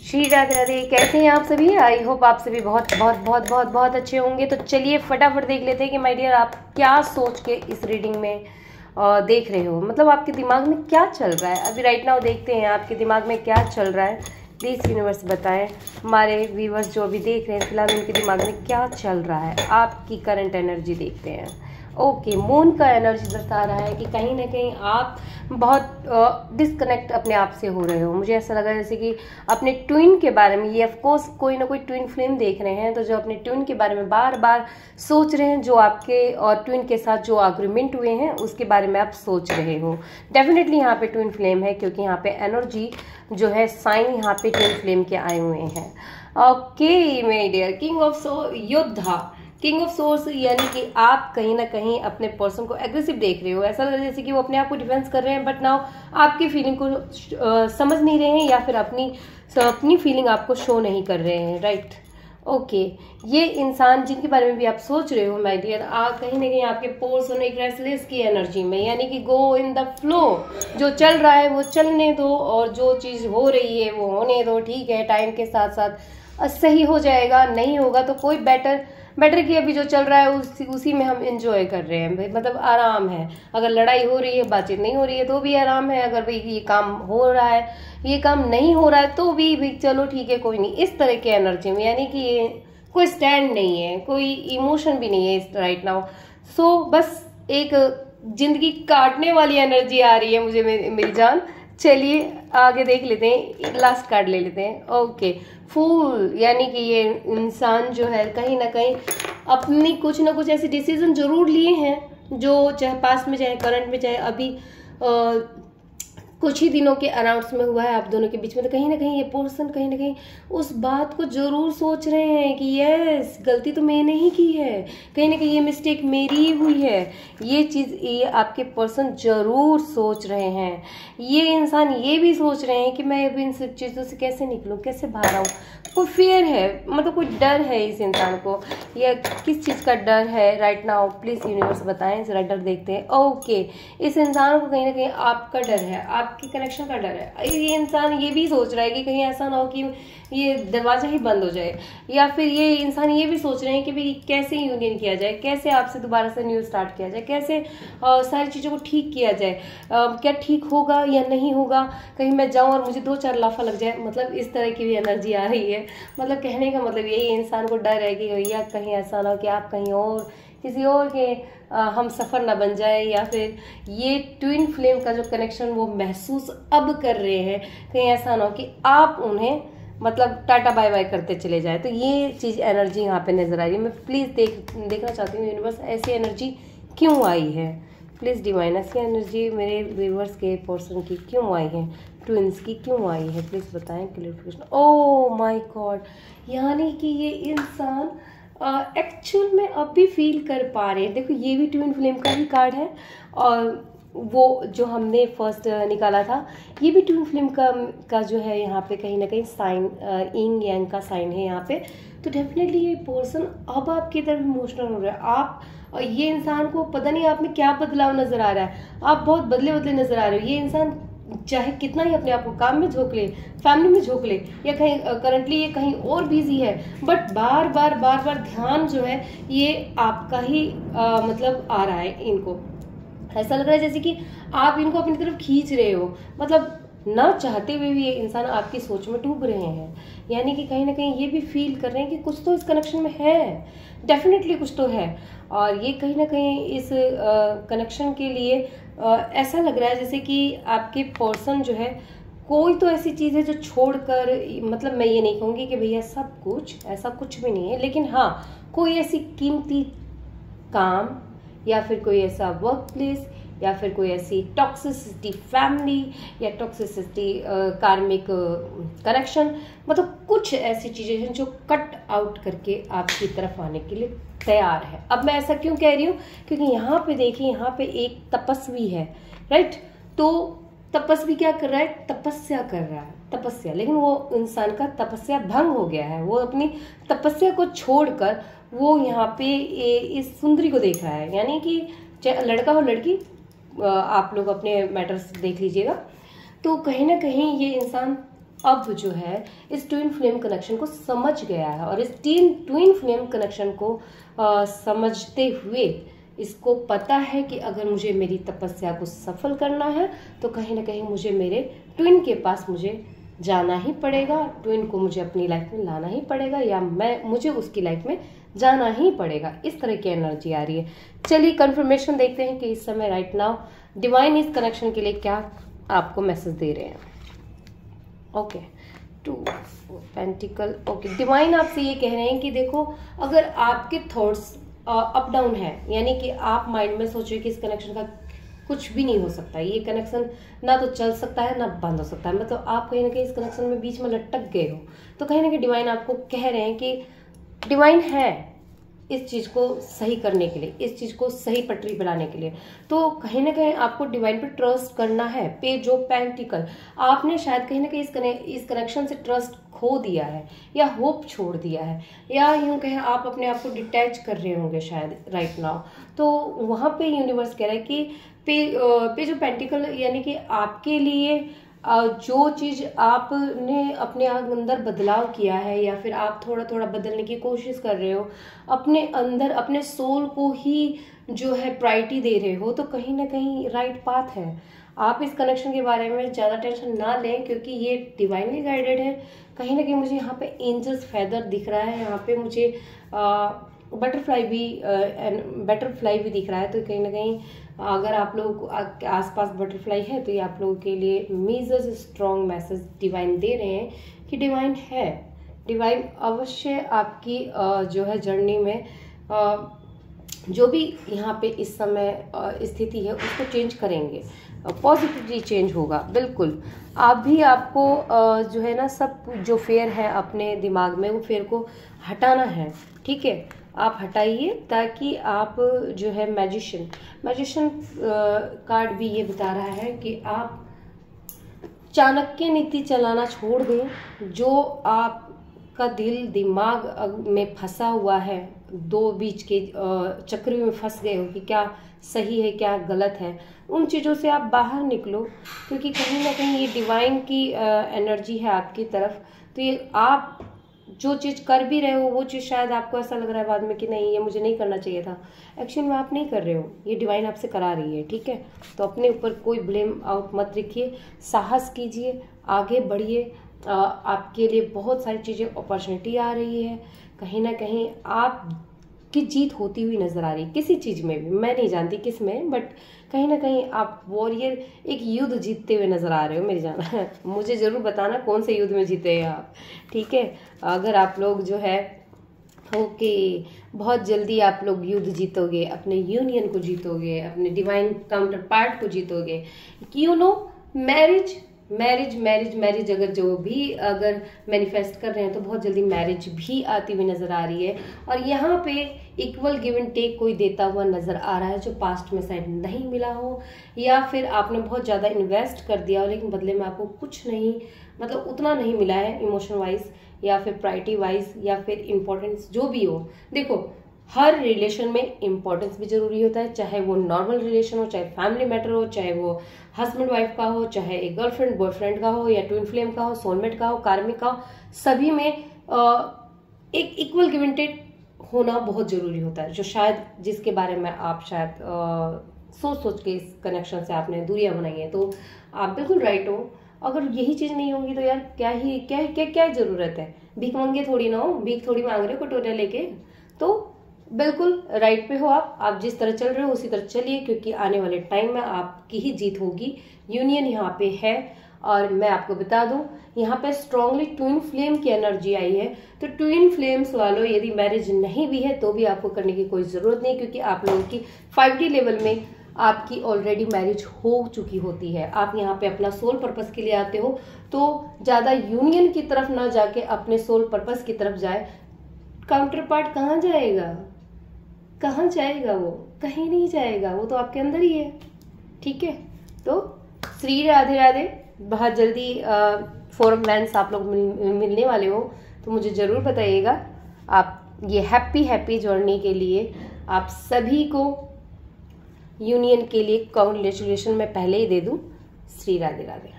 श्री राधे राधे। कैसे हैं आप सभी? आई होप आप सभी बहुत बहुत बहुत बहुत बहुत अच्छे होंगे। तो चलिए फटाफट देख लेते हैं कि माय डियर आप क्या सोच के इस रीडिंग में देख रहे हो, मतलब आपके दिमाग में क्या चल रहा है अभी राइट नाउ। देखते हैं आपके दिमाग में क्या चल रहा है। प्लीज़ यूनिवर्स बताएं, हमारे व्यूवर्स जो अभी देख रहे हैं फिलहाल उनके दिमाग में क्या चल रहा है। आपकी करंट एनर्जी देखते हैं। ओके, मून का एनर्जी बता रहा है कि कहीं ना कहीं आप बहुत डिस्कनेक्ट अपने आप से हो रहे हो। मुझे ऐसा लगा जैसे कि अपने ट्विन के बारे में, ये ऑफकोर्स कोई ना कोई ट्विन फिल्म देख रहे हैं, तो जो अपने ट्विन के बारे में बार बार सोच रहे हैं, जो आपके और ट्विन के साथ जो आर्ग्यूमेंट हुए हैं उसके बारे में आप सोच रहे हो। डेफिनेटली यहाँ पे ट्विन फ्लेम है, क्योंकि यहाँ पे एनर्जी जो है साइन यहाँ पे ट्विन फ्लेम के आए हुए हैं। ओके मेरे डियर, किंग ऑफ योद्धा, किंग ऑफ सोर्स, यानी कि आप कहीं ना कहीं अपने पर्सन को एग्रेसिव देख रहे हो। ऐसा लग रहा है जैसे कि वो अपने आप को डिफेंस कर रहे हैं, बट नाउ आपकी फीलिंग को समझ नहीं रहे हैं, या फिर अपनी फीलिंग आपको शो नहीं कर रहे हैं। Right, okay. ये इंसान जिनके बारे में भी आप सोच रहे हो माय डियर, कहीं ना कहीं आपके पर्सन एक रेस्टलेस की एनर्जी में, यानी कि गो इन द फ्लो। जो चल रहा है वो चलने दो, और जो चीज़ हो रही है वो होने दो। ठीक है, टाइम के साथ साथ सही हो जाएगा, नहीं होगा तो कोई बेटर कि अभी जो चल रहा है उसी में हम इंजॉय कर रहे हैं। मतलब आराम है। अगर लड़ाई हो रही है, बातचीत नहीं हो रही है तो भी आराम है। अगर भाई ये काम हो रहा है, ये काम नहीं हो रहा है तो भी चलो ठीक है, कोई नहीं। इस तरह की एनर्जी में, यानी कि ये कोई स्टैंड नहीं है, कोई इमोशन भी नहीं है इस राइट नाउ। सो बस एक जिंदगी काटने वाली एनर्जी आ रही है मुझे मेरी जान। चलिए आगे देख लेते हैं, लास्ट कार्ड ले लेते हैं। ओके, फूल, यानी कि ये इंसान जो है कहीं ना कहीं अपनी कुछ ना कुछ ऐसे डिसीजन जरूर लिए हैं, जो चाहे पास्ट में चाहे करंट में चाहे अभी कुछ ही दिनों के अराउंड्स में हुआ है आप दोनों के बीच में। तो कहीं ना कहीं ये पर्सन कहीं ना कहीं उस बात को जरूर सोच रहे हैं कि यस, गलती तो मैंने ही की है, कहीं ना कहीं ये मिस्टेक मेरी ही हुई है। ये चीज़ ये आपके पर्सन जरूर सोच रहे हैं। ये इंसान ये भी सोच रहे हैं कि मैं अभी इन सब चीज़ों से कैसे निकलूँ, कैसे बाहर आऊँ। कोई फियर है, मतलब कोई डर है इस इंसान को, या किस चीज़ का डर है राइट नाउ। प्लीज़ यूनिवर्स बताएं, जरा डर देखते हैं। ओके, इस इंसान को कहीं ना कहीं आपका डर है, आपकी कनेक्शन का डर है। ये इंसान ये भी सोच रहा है कि कहीं ऐसा ना हो कि ये दरवाजा ही बंद हो जाए, या फिर ये इंसान ये भी सोच रहे हैं कि भाई कैसे यूनियन किया जाए, कैसे आपसे दोबारा से न्यू स्टार्ट किया जाए, कैसे सारी चीज़ों को ठीक किया जाए। क्या ठीक होगा या नहीं होगा, कहीं मैं जाऊं और मुझे 2-4 लाफा लग जाए। मतलब इस तरह की भी एनर्जी आ रही है। मतलब कहने का मतलब यही, इंसान को डर है कि भैया कहीं ऐसा ना हो कि आप कहीं और किसी और के हम सफ़र ना बन जाए, या फिर ये ट्विन फ्लेम का जो कनेक्शन वो महसूस अब कर रहे हैं, कहीं ऐसा ना हो कि आप उन्हें मतलब टाटा बाय बाय करते चले जाए। तो ये चीज़ एनर्जी यहाँ पे नजर आ रही है। मैं प्लीज़ देखना चाहती हूँ यूनिवर्स ऐसी एनर्जी क्यों आई है। प्लीज़ डिवाइन, ऐसी एनर्जी मेरे व्यूवर्स के पर्सन की क्यों आई है, ट्विंस की क्यों आई है, प्लीज़ बताएं क्लियरिफिकेशन। ओह माय गॉड, यानी कि ये इंसान एक्चुअल में अब भी फील कर पा रहे हैं। देखो ये भी ट्विन फ्लेम का ही कार्ड है, और वो जो हमने फर्स्ट निकाला था ये भी ट्विन फ्लेम का जो है यहाँ पे कहीं ना कहीं साइन इंग यांग का साइन है यहाँ पे। तो डेफिनेटली ये पर्सन अब आपकी तरफ इमोशनल हो रहा है। आप ये इंसान को पता नहीं आप में क्या बदलाव नजर आ रहा है, आप बहुत बदले नजर आ रहे हो। ये इंसान चाहे कितना ही अपने आप को काम में झोंक ले, फैमिली में झोंक ले, या कहीं करंटली ये कहीं और बिजी है, बट बार बार ध्यान जो है ये आपका ही मतलब आ रहा है। इनको ऐसा लग रहा है जैसे कि आप इनको अपनी तरफ खींच रहे हो, मतलब ना चाहते हुए भी ये इंसान आपकी सोच में डूब रहे हैं। यानी कि कहीं ना कहीं ये भी फील कर रहे हैं कि कुछ तो इस कनेक्शन में है, डेफिनेटली कुछ तो है। और ये कहीं ना कहीं इस कनेक्शन के लिए ऐसा लग रहा है जैसे कि आपके पर्सन जो है कोई तो ऐसी चीज़ है जो छोड़कर, मतलब मैं ये नहीं कहूँगी कि भैया सब कुछ, ऐसा कुछ भी नहीं है, लेकिन हाँ कोई ऐसी कीमती काम, या फिर कोई ऐसा वर्क प्लेस, या फिर कोई ऐसी टॉक्सिसिटी फैमिली, या टॉक्सिसिटी कार्मिक कनेक्शन, मतलब कुछ ऐसी चीज़ें हैं जो कट आउट करके आपकी तरफ आने के लिए तैयार है। अब मैं ऐसा क्यों कह रही हूँ, क्योंकि यहाँ पे देखिए, यहाँ पे एक तपस्वी है, राइट। तो तपस्वी क्या कर रहा है, तपस्या कर रहा है, तपस्या। लेकिन वो इंसान का तपस्या भंग हो गया है, वो अपनी तपस्या को छोड़कर वो यहाँ पे इस सुंदरी को देख रहा है। यानी कि चाहे लड़का हो लड़की, आप लोग अपने मैटर्स देख लीजिएगा। तो कहीं ना कहीं ये इंसान अब जो है इस ट्विन फ्लेम कनेक्शन को समझ गया है, और इस ट्विन फ्लेम कनेक्शन को समझते हुए इसको पता है कि अगर मुझे मेरी तपस्या को सफल करना है तो कहीं ना कहीं मुझे मेरे ट्विन के पास मुझे जाना ही पड़ेगा, ट्विन को मुझे अपनी लाइफ में लाना ही पड़ेगा, या मुझे उसकी लाइफ में जाना ही पड़ेगा। इस तरह की एनर्जी आ रही है। चलिए कंफर्मेशन देखते हैं कि इस समय राइट नाउ डिवाइन इस कनेक्शन के लिए क्या आपको मैसेज दे रहे हैं। Okay, 2 pentacle. ओके, डिवाइन आपसे ये कह रहे हैं कि देखो, अगर आपके थॉट्स अप डाउन है, यानी कि आप माइंड में सोचो कि इस कनेक्शन का कुछ भी नहीं हो सकता, ये कनेक्शन ना तो चल सकता है ना बंद हो सकता है, मतलब आप कहीं ना कहीं इस कनेक्शन में बीच में लटक गए हो, तो कहीं ना कहीं डिवाइन आपको कह रहे हैं कि डिवाइन है इस चीज़ को सही करने के लिए, इस चीज़ को सही पटरी पर लाने के लिए। तो कहीं ना कहीं आपको डिवाइन पे ट्रस्ट करना है। पेज ऑफ पेंटिकल, आपने शायद कहीं ना कहीं इस कनेक्शन से ट्रस्ट खो दिया है, या होप छोड़ दिया है, या यूं कहें आप अपने आप को डिटैच कर रहे होंगे शायद राइट नाउ। तो वहाँ पे यूनिवर्स कह रहा है कि पेज ऑफ पेंटिकल यानी कि आपके लिए जो चीज़ आपने अपने अंदर बदलाव किया है, या फिर आप थोड़ा थोड़ा बदलने की कोशिश कर रहे हो, अपने अंदर अपने सोल को ही जो है प्रायोरिटी दे रहे हो, तो कहीं ना कहीं राइट पाथ है। आप इस कनेक्शन के बारे में ज़्यादा टेंशन ना लें, क्योंकि ये डिवाइनली गाइडेड है। कहीं ना कहीं मुझे यहाँ पे एंजल्स फेदर दिख रहा है, यहाँ पे मुझे बटरफ्लाई भी दिख रहा है। तो कहीं ना कहीं अगर आप लोग के आसपास बटरफ्लाई है तो ये आप लोगों के लिए मेजर स्ट्रॉन्ग मैसेज डिवाइन दे रहे हैं कि डिवाइन है, डिवाइन अवश्य आपकी जो है जर्नी में जो भी यहाँ पे इस समय स्थिति है उसको चेंज करेंगे, पॉजिटिवली चेंज होगा। बिल्कुल आप भी आपको जो है ना सब जो फेयर है अपने दिमाग में, वो फेयर को हटाना है। ठीक है, आप हटाइए ताकि आप जो है मैजिशियन कार्ड भी ये बता रहा है कि आप चाणक्य नीति चलाना छोड़ दें। जो आपका दिल दिमाग में फंसा हुआ है, दो बीच के चक्र में फंस गए हो कि क्या सही है क्या गलत है, उन चीज़ों से आप बाहर निकलो, क्योंकि कहीं ना कहीं ये डिवाइन की एनर्जी है आपकी तरफ। तो ये आप जो चीज़ कर भी रहे हो वो चीज़ शायद आपको ऐसा लग रहा है बाद में कि नहीं ये मुझे नहीं करना चाहिए था, एक्चुअली में आप नहीं कर रहे हो, ये डिवाइन आपसे करा रही है। ठीक है, तो अपने ऊपर कोई ब्लेम आउट मत रखिए, साहस कीजिए, आगे बढ़िए। आपके लिए बहुत सारी चीज़ें अपॉर्चुनिटी आ रही है, कहीं ना कहीं आपकी जीत होती हुई नजर आ रही है किसी चीज़ में भी, मैं नहीं जानती किस में, बट कहीं ना कहीं आप वॉरियर एक युद्ध जीतते हुए नजर आ रहे हो मेरी जान। मुझे जरूर बताना कौन से युद्ध में जीते हैं आप। ठीक है, अगर आप लोग जो है ओके बहुत जल्दी आप लोग युद्ध जीतोगे, अपने यूनियन को जीतोगे, अपने डिवाइन काउंटर पार्ट को जीतोगे। यू नो मैरिज अगर जो भी अगर मैनिफेस्ट कर रहे हैं तो बहुत जल्दी मैरिज भी आती हुई नजर आ रही है। और यहाँ पे इक्वल गिव एंड टेक कोई देता हुआ नजर आ रहा है, जो पास्ट में शायद नहीं मिला हो, या फिर आपने बहुत ज्यादा इन्वेस्ट कर दिया हो लेकिन बदले में आपको कुछ नहीं, मतलब उतना नहीं मिला है इमोशन वाइज या फिर प्रायोरिटी वाइज या फिर इम्पोर्टेंस जो भी हो। देखो हर रिलेशन में इम्पोर्टेंस भी जरूरी होता है, चाहे वो नॉर्मल रिलेशन हो, चाहे फैमिली मैटर हो, चाहे वो हस्बैंड वाइफ का हो, चाहे एक गर्लफ्रेंड बॉयफ्रेंड का हो, या ट्विन फ्लेम का हो, सोलमेट का हो, कार्मिक का हो, सभी में एक इक्वल गिव एंड टेक होना बहुत जरूरी होता है। जो शायद जिसके बारे में आप शायद सोच के इस कनेक्शन से आपने दूरियां बनाई है, तो आप बिल्कुल राइट हो। अगर यही चीज नहीं होगी तो यार क्या जरूरत है, भीख मंगे थोड़ी ना हो, भीख थोड़ी मांग रहे हो कटोरे लेके। तो बिल्कुल राइट पे हो आप जिस तरह चल रहे हो उसी तरह चलिए, क्योंकि आने वाले टाइम में आपकी ही जीत होगी। यूनियन यहाँ पे है, और मैं आपको बता दूं यहाँ पे स्ट्रांगली ट्विन फ्लेम की एनर्जी आई है। तो ट्विन फ्लेम्स वालों यदि मैरिज नहीं भी है तो भी आपको करने की कोई जरूरत नहीं, क्योंकि आप लोगों की 5D लेवल में आपकी ऑलरेडी मैरिज हो चुकी होती है। आप यहाँ पे अपना सोल पर्पस के लिए आते हो, तो ज्यादा यूनियन की तरफ ना जाके अपने सोल पर्पस की तरफ जाए। काउंटर पार्ट कहाँ जाएगा, कहाँ जाएगा, वो कहीं नहीं जाएगा, वो तो आपके अंदर ही है। ठीक है, तो श्री राधे राधे। बहुत जल्दी फोरम प्लान्स आप लोग मिलने वाले हो, तो मुझे जरूर बताइएगा। आप ये हैप्पी जर्नी के लिए आप सभी को यूनियन के लिए कांग्रेचुलेशन मैं पहले ही दे दूं। श्री राधे राधे।